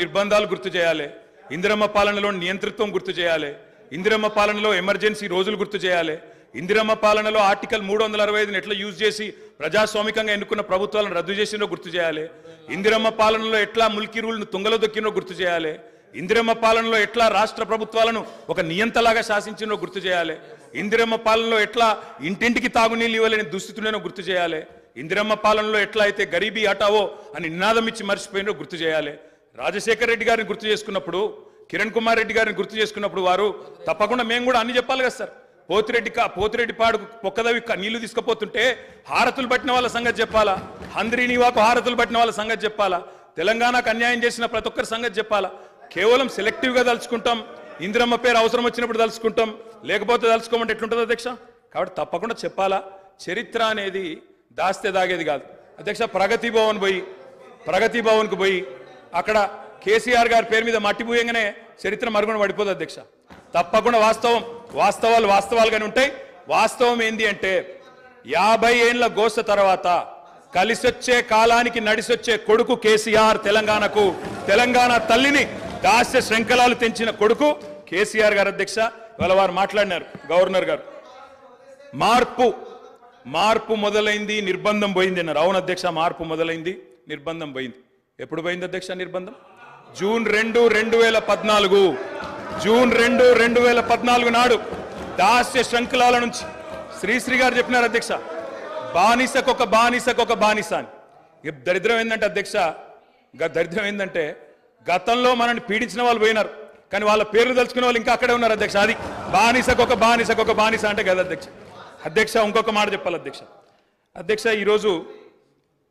నిర్బంధాలు గుర్తు చేయాలి, ఇందిరమ్మ పాలనలో నియంతృత్వం గుర్తు చేయాలి, ఇందిరమ్మ పాలనలో ఎమర్జెన్సీ రోజులు గుర్తు చేయాలి, ఇందిరమ్మ పాలనలో ఆర్టికల్ 365ని ఎట్లా యూజ్ చేసి ప్రజాస్వామికంగా ఎన్నుకున్న ప్రభుత్వాలను రద్దు చేసినో గుర్తు చేయాలి, ఇందిరమ్మ పాలనలో ఎట్లా ముల్కీ రూల్ను తుంగలో దొక్కినో గుర్తు చేయాలి, ఇందిరమ్మ పాలనలో ఎట్లా రాష్ట్ర ప్రభుత్వాలను ఒక నియంతలాగా శాసించినో గుర్తు చేయాలి, ఇందిరమ్మ పాలనలో ఎట్లా ఇంటింటికి తాగునీళ్ళు ఇవ్వలేని దుస్థితులను గుర్తు చేయాలి, ఇందిరమ్మ పాలనలో ఎట్లా అయితే గరీబీ హటావో అని నినాదం ఇచ్చి మర్చిపోయినో గుర్తు చేయాలి. రాజశేఖర రెడ్డి గారిని గుర్తు చేసుకున్నప్పుడు, కిరణ్ కుమార్ రెడ్డి గారిని గుర్తు చేసుకున్నప్పుడు వారు తప్పకుండా మేము కూడా అన్ని చెప్పాలి కదా సార్. పోతిరెడ్డి పాడుకు పొక్కదవి నీళ్లు తీసుకుపోతుంటే హారతులు పట్టిన వాళ్ళ సంగతి చెప్పాలా, హంద్రీనివాకు హారతులు పట్టిన వాళ్ళ సంగతి చెప్పాలా, తెలంగాణకు అన్యాయం చేసిన ప్రతి ఒక్కరి సంగతి చెప్పాలా. కేవలం సెలెక్టివ్గా తలుచుకుంటాం, ఇందిరమ్మ పేరు అవసరం వచ్చినప్పుడు తలుచుకుంటాం, లేకపోతే తలుచుకోమంటే ఎట్లుంటుంది అధ్యక్ష. కాబట్టి తప్పకుండా చెప్పాలా. చరిత్ర అనేది దాస్తే దాగేది కాదు అధ్యక్ష. ప్రగతి భవన్కు పోయి అక్కడ కేసీఆర్ గారి పేరు మీద మట్టి పూయంగానే చరిత్ర మరుగున పడిపోదు అధ్యక్ష. తప్పకుండా వాస్తవాలుగానే ఉంటాయి. వాస్తవం ఏంది అంటే 50 ఏళ్ల గోస తర్వాత కలిసొచ్చే కాలానికి నడిసొచ్చే కొడుకు కేసీఆర్. తెలంగాణ తల్లిని దాస్య శృంఖలాలు తెంచిన కొడుకు కేసీఆర్ గారు అధ్యక్ష. ఇవాళ వారు మాట్లాడినారు గవర్నర్ గారు, మార్పు మొదలైంది, నిర్బంధం పోయింది అన్నారు. అవును అధ్యక్ష, మార్పు మొదలైంది, నిర్బంధం పోయింది. ఎప్పుడు పోయింది అధ్యక్ష నిర్బంధం? జూన్ 2, 2014 నాడు దాస్య శృంఖలాల నుంచి శ్రీశ్రీ గారు చెప్పినారు అధ్యక్ష, బానిసకొక బానిస అని. దరిద్రం ఏంటంటే అధ్యక్ష, దరిద్రం ఏంటంటే గతంలో మనల్ని పీడించిన వాళ్ళు పోయినారు, కానీ వాళ్ళ పేర్లు తలుచుకునే వాళ్ళు ఇంకా అక్కడే ఉన్నారు అధ్యక్ష. అది బానిసకొక బానిస అంటే కదా అధ్యక్ష. ఇంకొక మాట చెప్పాలి అధ్యక్ష. ఈరోజు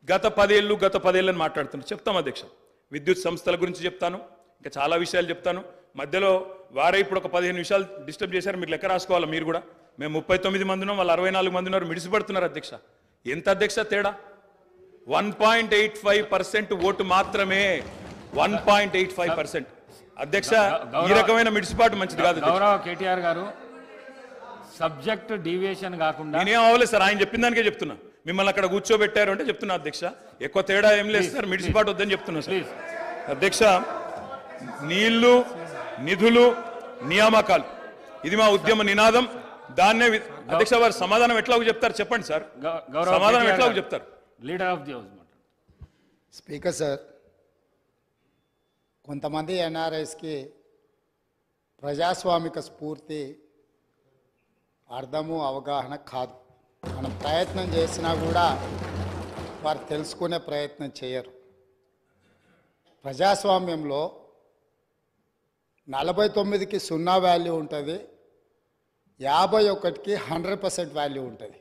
గత 10 ఏళ్ళని మాట్లాడుతున్నాను. చెప్తాం అధ్యక్ష. విద్యుత్ సంస్థల గురించి చెప్తాను, ఇంకా చాలా విషయాలు చెప్తాను. మధ్యలో వారే ఇప్పుడు ఒక 15 నిమిషాలు డిస్టర్బ్ చేశారు. మీరు లెక్క రాసుకోవాలి. మీరు కూడా మేము 39 మంది ఉన్నాం, వాళ్ళు 64 మంది ఉన్నారు. మిడిసిపడుతున్నారు అధ్యక్ష. ఎంత అధ్యక్ష తేడా? 1.85% ఓటు మాత్రమే. 1.85% అధ్యక్ష. ఈ రకమైన మిడిసిపాటు మంచిది కాదు. గౌరవ కేటీఆర్ గారు, సబ్జెక్ట్ డీవియేషన్ కాకుండా నేనేం అవ్వలేదు సార్, ఆయన చెప్పిన దానికే చెప్తున్నా. మిమ్మల్ని అక్కడ కూర్చోబెట్టారు అంటే చెప్తున్నా అధ్యక్ష. ఎక్కువ తేడా ఏం లేదు సార్, మిడిసిపాటు వద్దని చెప్తున్నా సార్. అధ్యక్ష, నీళ్లు, నిధులు, నియామకాలు, ఇది మా ఉద్యమ నినాదం. దాన్నే అధ్యక్ష వారు సమాధానం ఎట్లా చెప్తారు చెప్పండి సార్. సమాధానం ఎట్లా చెప్తారు? Leader of the house. Speaker sir, కొంతమంది ఎన్ఆర్ఐస్కి ప్రజాస్వామిక స్ఫూర్తి అర్థము అవగాహన కాదు. మనం ప్రయత్నం చేసినా కూడా వారు తెలుసుకునే ప్రయత్నం చేయరు. ప్రజాస్వామ్యంలో 49కి 0 వాల్యూ ఉంటుంది, 51కి 100% వాల్యూ ఉంటుంది.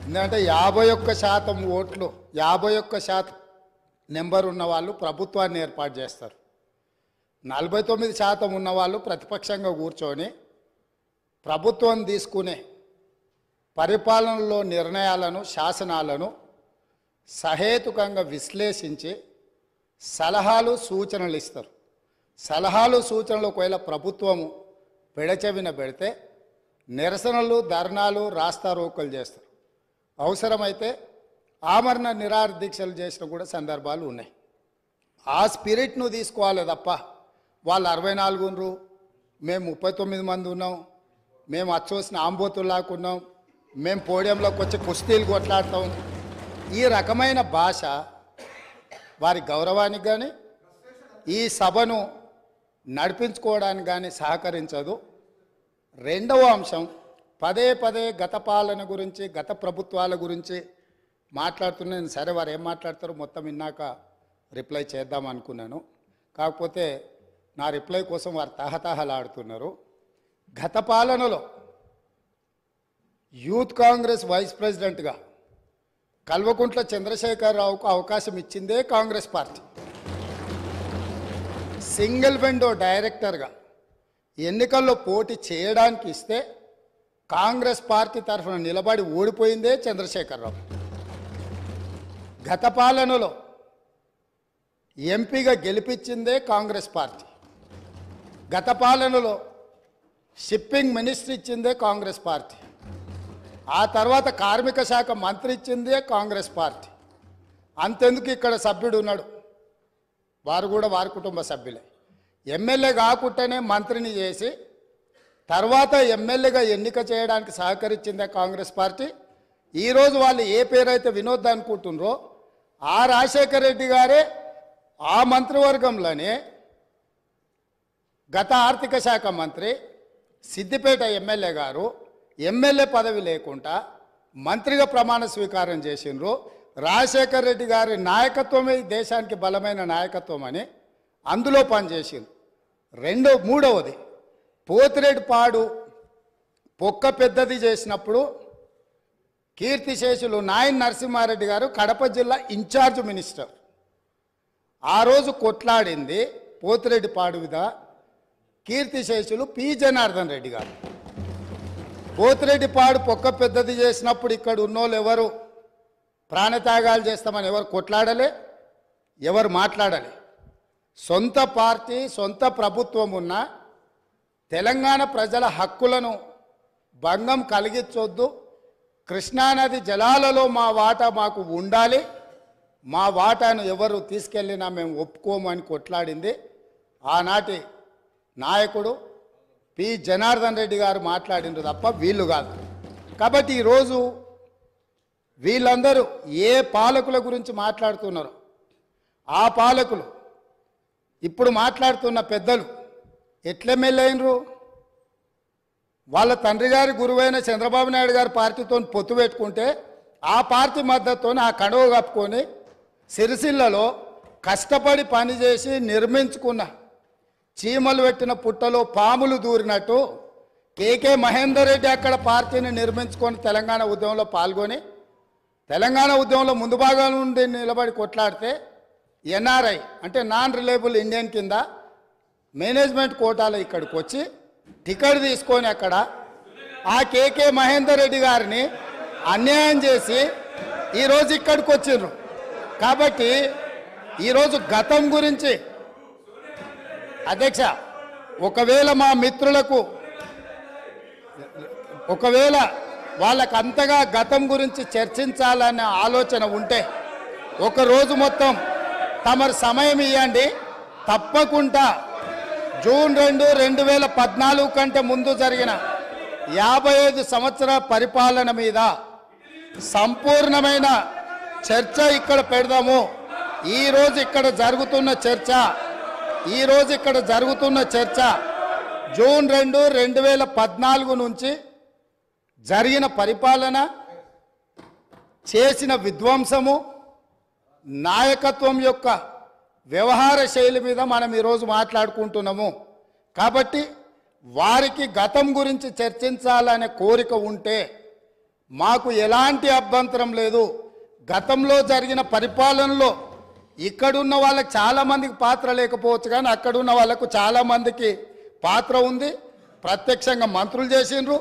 ఎందుకంటే 51% ఓట్లు, 51% నెంబర్ ఉన్న వాళ్ళు ప్రభుత్వాన్ని ఏర్పాటు చేస్తారు. 49% ఉన్నవాళ్ళు ప్రతిపక్షంగా కూర్చొని ప్రభుత్వం తీసుకునే పరిపాలనలో నిర్ణయాలను, శాసనాలను సహేతుకంగా విశ్లేషించి సలహాలు, సూచనలు ఇస్తారు. సలహాలు, సూచనలు ఒకవేళ ప్రభుత్వము పెడచెవిన పెడితే నిరసనలు, ధర్నాలు, రాస్తారోకలు చేస్తారు. అవసరమైతే ఆమరణ నిరాహార దీక్షలు చేసిన కూడా సందర్భాలు ఉన్నాయి. ఆ స్పిరిట్ను తీసుకోవాలి తప్ప వాళ్ళు 64 ఉన్నారు, మేము 39 మంది ఉన్నాం, మేము అచ్చోసిన ఆంబోతుల్లాకున్నాం, మేము పోడియంలోకి వచ్చి కుస్తీలు కొట్లాడతాం, ఈ రకమైన భాష వారి గౌరవానికి కానీ ఈ సభను నడిపించుకోవడానికి కానీ సహకరించదు. రెండవ అంశం, పదే గత పాలన గురించి, గత ప్రభుత్వాల గురించి మాట్లాడుతున్నాను. సరే, వారు ఏం మాట్లాడతారో మొత్తం విన్నాక రిప్లై చేద్దాం అనుకున్నాను. కాకపోతే నా రిప్లై కోసం వారు తహతహలాడుతున్నారు. గత పాలనలో యూత్ కాంగ్రెస్ వైస్ ప్రెసిడెంట్గా కల్వకుంట్ల చంద్రశేఖరరావుకు అవకాశం ఇచ్చిందే కాంగ్రెస్ పార్టీ. సింగిల్ విండో డైరెక్టర్గా ఎన్నికల్లో పోటీ చేయడానికి ఇస్తే కాంగ్రెస్ పార్టీ తరఫున నిలబడి ఓడిపోయిందే చంద్రశేఖరరావు. గత పాలనలో ఎంపీగా గెలిపించిందే కాంగ్రెస్ పార్టీ. గత పాలనలో షిప్పింగ్ మినిస్టర్ ఇచ్చిందే కాంగ్రెస్ పార్టీ. ఆ తర్వాత కార్మిక శాఖ మంత్రి ఇచ్చిందే కాంగ్రెస్ పార్టీ. అంతెందుకు ఇక్కడ సభ్యుడు ఉన్నాడు, వారు కూడా వారి కుటుంబ సభ్యులే. ఎమ్మెల్యే కాకుండానే మంత్రిని చేసి తర్వాత ఎమ్మెల్యేగా ఎన్నిక చేయడానికి సహకరించిందే కాంగ్రెస్ పార్టీ. ఈరోజు వాళ్ళు ఏ పేరైతే వినోద్ అనుకుంటున్నారో ఆ రాజశేఖర రెడ్డి గారే ఆ మంత్రివర్గంలోనే గత ఆర్థిక శాఖ మంత్రి సిద్దిపేట ఎమ్మెల్యే గారు ఎమ్మెల్యే పదవి లేకుండా మంత్రిగా ప్రమాణ స్వీకారం చేసిండ్రు. రాజశేఖర రెడ్డి గారి నాయకత్వమే దేశానికి బలమైన నాయకత్వం అని అందులో పనిచేసిండ్రు. మూడవది పోతిరెడ్డిపాడు పొక్క పెద్దది చేసినప్పుడు కీర్తిశేషులు నాయన్ నరసింహారెడ్డి గారు కడప జిల్లా ఇన్ఛార్జ్ మినిస్టర్. ఆ రోజు కొట్లాడింది పోతిరెడ్డిపాడు మీద కీర్తిశేషులు పి జనార్దన్ రెడ్డి గారు. పోతిరెడ్డిపాడు పొక్క పెద్దది చేసినప్పుడు ఇక్కడ ఉన్నోళ్ళు ఎవరు ప్రాణత్యాగాలు చేస్తామని ఎవరు కొట్లాడలే, ఎవరు మాట్లాడలే. సొంత పార్టీ సొంత ప్రభుత్వం ఉన్న తెలంగాణ ప్రజల హక్కులను భంగం కలిగించొద్దు, కృష్ణానది జలాలలో మా వాటా మాకు ఉండాలి, మా వాటాను ఎవరు తీసుకెళ్ళినా మేము ఒప్పుకోము అని కొట్లాడింది ఆనాటి నాయకుడు పి జనార్దన్ రెడ్డి గారు మాట్లాడిండ్రు తప్ప వీళ్ళు కాదు. కాబట్టి ఈరోజు వీళ్ళందరూ ఏ పాలకుల గురించి మాట్లాడుతున్నారు, ఆ పాలకులు ఇప్పుడు మాట్లాడుతున్న పెద్దలు ఎట్లెమ్మెల్యేనరు? వాళ్ళ తండ్రి గారి గురువైన చంద్రబాబు నాయుడు గారి పార్టీతో పొత్తు పెట్టుకుంటే ఆ పార్టీ మద్దతుతో ఆ కడువ కప్పుకొని సిరిసిల్లలో కష్టపడి పనిచేసి నిర్మించుకున్న చీమలు పెట్టిన పుట్టలో పాములు దూరినట్టు కేకే మహేందర్ రెడ్డి అక్కడ పార్టీని నిర్మించుకొని తెలంగాణ ఉద్యమంలో పాల్గొని తెలంగాణ ఉద్యమంలో ముందు భాగం నుండి నిలబడి కొట్లాడితే ఎన్ఆర్ఐ అంటే నాన్ రిలయబుల్ ఇండియన్ కింద మేనేజ్మెంట్ కోటాలో ఇక్కడికి వచ్చి టికెట్ తీసుకొని అక్కడ ఆ కేకే మహేందర్ రెడ్డి గారిని అన్యాయం చేసి ఈరోజు ఇక్కడికి వచ్చిండ్రు. కాబట్టి ఈరోజు గతం గురించి అధ్యక్ష ఒకవేళ మా మిత్రులకు ఒకవేళ వాళ్ళకు అంతగా గతం గురించి చర్చించాలనే ఆలోచన ఉంటే ఒకరోజు మొత్తం తమరు సమయం ఇవ్వండి. తప్పకుండా జూన్ 2, 2014 కంటే ముందు జరిగిన 55 సంవత్సరాల పరిపాలన మీద సంపూర్ణమైన చర్చ ఇక్కడ పెడదాము. ఈరోజు ఇక్కడ జరుగుతున్న చర్చ జూన్ 2, 2014 నుంచి జరిగిన పరిపాలన, చేసిన విధ్వంసము, నాయకత్వం యొక్క వ్యవహార శైలి మీద మనం ఈరోజు మాట్లాడుకుంటున్నాము. కాబట్టి వారికి గతం గురించి చర్చించాలనే కోరిక ఉంటే మాకు ఎలాంటి అభ్యంతరం లేదు. గతంలో జరిగిన పరిపాలనలో ఇక్కడున్న వాళ్ళకి చాలామందికి పాత్ర లేకపోవచ్చు, కానీ అక్కడున్న వాళ్ళకు చాలామందికి పాత్ర ఉంది. ప్రత్యక్షంగా మంత్రులు చేసిండ్రు.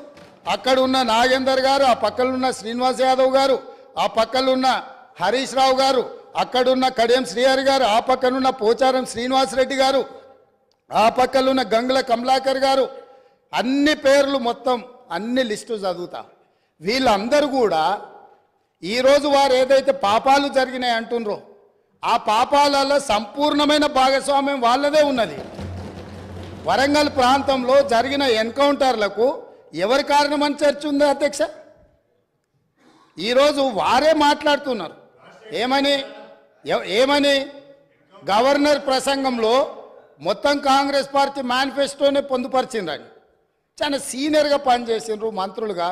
అక్కడున్న నాగేందర్ గారు, ఆ పక్కనున్న శ్రీనివాస్ యాదవ్ గారు, ఆ పక్కనున్న హరీష్ రావు గారు, అక్కడున్న కడియం శ్రీహరి గారు, ఆ పక్కనున్న పోచారం శ్రీనివాసరెడ్డి గారు, ఆ పక్కనున్న గంగుల కమలాకర్ గారు, అన్ని పేర్లు మొత్తం అన్ని లిస్టు చదువుతా. వీళ్ళందరూ కూడా ఈరోజు వారు ఏదైతే పాపాలు జరిగినాయి అంటుండ్రో ఆ పాపాలలో సంపూర్ణమైన భాగస్వామ్యం వాళ్ళదే ఉన్నది. వరంగల్ ప్రాంతంలో జరిగిన ఎన్కౌంటర్లకు ఎవరి కారణమని చర్చ ఉంది అధ్యక్ష? ఈరోజు వారే మాట్లాడుతున్నారు. ఏమని గవర్నర్ ప్రసంగంలో మొత్తం కాంగ్రెస్ పార్టీ మేనిఫెస్టోనే పొందుపరిచిండ్రని చాలా సీనియర్గా పనిచేసిండ్రు మంత్రులుగా.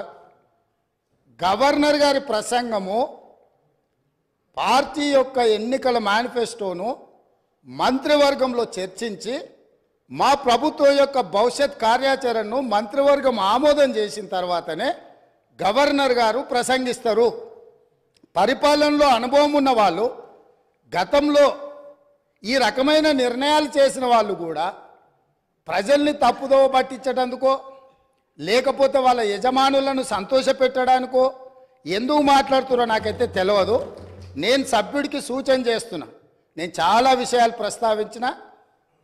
గవర్నర్ గారి ప్రసంగము పార్టీ యొక్క ఎన్నికల మేనిఫెస్టోను మంత్రివర్గంలో చర్చించి మా ప్రభుత్వం యొక్క భవిష్యత్ కార్యాచరణను మంత్రివర్గం ఆమోదం చేసిన తర్వాతనే గవర్నర్ గారు ప్రసంగిస్తారు. పరిపాలనలో అనుభవం ఉన్న వాళ్ళు, గతంలో ఈ రకమైన నిర్ణయాలు చేసిన వాళ్ళు కూడా ప్రజల్ని తప్పుదోవ పట్టించడానికో లేకపోతే వాళ్ళ యజమానులను సంతోషపెట్టడానికో ఎందుకు మాట్లాడుతున్నారో నాకైతే తెలియదు. నేను సభ్యుడికి సూచన చేస్తున్నా. నేను చాలా విషయాలు ప్రస్తావించిన,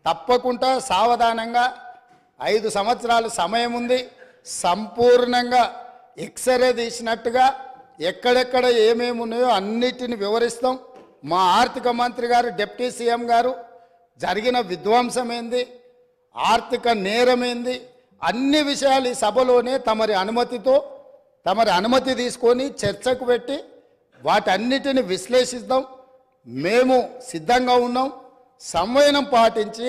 తప్పకుండా సావధానంగా 5 సంవత్సరాలు సమయం ఉంది. సంపూర్ణంగా ఎక్స్రే తీసినట్టుగా ఎక్కడెక్కడ ఏమేమి ఉన్నాయో అన్నిటిని వివరిస్తాం. మా ఆర్థిక మంత్రి గారు, డిప్యూటీ సీఎం గారు జరిగిన విధ్వంసం ఏంది, ఆర్థిక నేరం ఏంది, అన్ని విషయాలు ఈ సభలోనే తమరి అనుమతి తీసుకొని చర్చకు పెట్టి వాటన్నిటిని విశ్లేషిద్దాం. మేము సిద్ధంగా ఉన్నాం. సంవయనం పాటించి